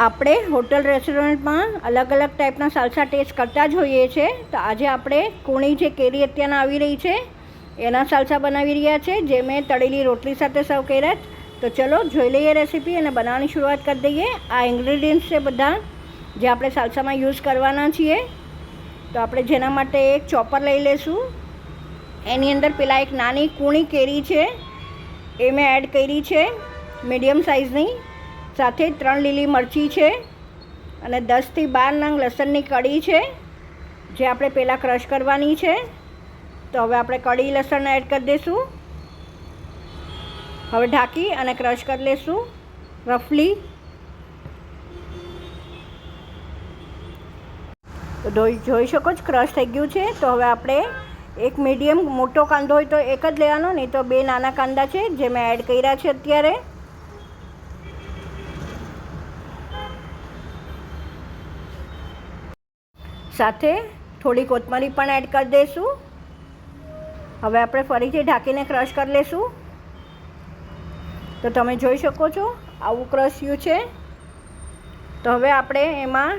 આપણે હોટલ રેસ્ટોરન્ટમાં અલગ અલગ ટાઈપના સાલસા ટેસ્ટ કરતા જ હોઈએ છીએ, તો આજે આપણે કૂણી જે કેરી અત્યારના આવી રહી છે એના સાલસા બનાવી રહ્યા છે, જે મેં તળેલી રોટલી સાથે સર્વ કર્યા. તો ચલો જોઈ લઈએ રેસીપી અને બનાવવાની શરૂઆત કરી દઈએ. આ ઇન્ગ્રીડિયન્ટ્સ છે બધા જે આપણે સાલસામાં યુઝ કરવાના છીએ. તો આપણે જેના માટે એક ચોપર લઈ લઈશું. એની અંદર પેલા એક નાની કૂણી કેરી છે એ મેં એડ કરી છે, મીડિયમ સાઇઝની. સાથે 3 લીલી મરચી છે અને 10 થી 12 નંગ લસણની કળી છે, જે આપણે પહેલાં ક્રશ કરવાની છે. તો હવે આપણે કળી લસણ એડ કરી દઈશું. હવે ઢાંકી અને ક્રશ કરી લઈશું રફલી. તો જોઈ શકો છો ક્રશ થઈ ગયું છે. તો હવે આપણે એક મીડિયમ મોટો કાંદો હોય તો એક જ લેવાનો, નહીં તો 2 નાના કાંદા છે જે મેં એડ કર્યા છે અત્યારે. સાથે થોડી કોથમરી પણ એડ કરી દઈશું. હવે આપણે ફરીથી ઢાંકીને ક્રશ કરી લઈશું. તો તમે જોઈ શકો છો આવું ક્રશ થયું છે. તો હવે આપણે એમાં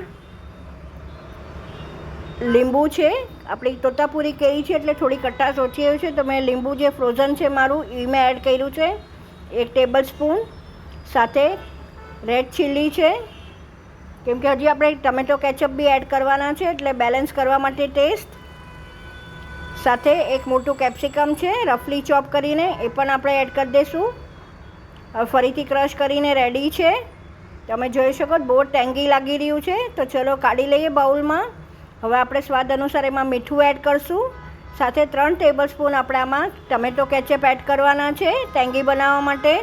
લીંબુ છે, આપણી તોતાપુરી કેરી છે એટલે થોડી ખટાશ ઓછી આવી છે, તો મેં લીંબુ જે ફ્રોઝન છે મારું એ મેં એડ કર્યું છે 1 ટેબલ સ્પૂન. સાથે રેડ ચીલી છે, કેમ કે હજી આપણે ટમેટો કેચઅપ બી એડ કરવાના છે એટલે બેલેન્સ કરવા માટે ટેસ્ટ. સાથે એક મોટું કેપ્સિકમ છે રફલી ચોપ કરીને, એ પણ આપણે એડ કરી દઈશું. હવે ફરીથી ક્રશ કરીને રેડી છે. તમે જોઈ શકો બહુ ટેંગી લાગી રહ્યું છે. તો ચલો કાઢી લઈએ બાઉલમાં. હવે આપણે સ્વાદ અનુસાર એમાં મીઠું એડ કરશું. સાથે 3 ટેબલ સ્પૂન આપણે આમાં ટમેટો કેચઅપ એડ કરવાના છે ટેંગી બનાવવા માટે.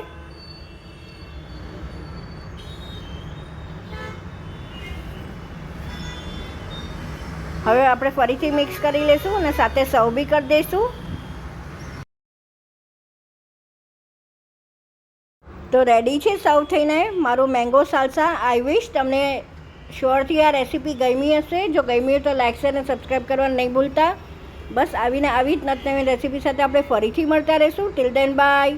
હવે આપણે ફરીથી મિક્સ કરી લઈશું અને સાથે સર્વ બી કરી દઈશું. તો રેડી છે સર્વ થઈને મારું મેંગો સાલસા. આઈ વિશ તમને શ્યોરથી આ રેસીપી ગમી હશે. જો ગમી હોય તો લાઈક શેર અને સબસ્ક્રાઈબ કરવાનું નહીં ભૂલતા. બસ આવી જ નવી રેસીપી સાથે આપણે ફરીથી મળતા રહીશું. Till then by.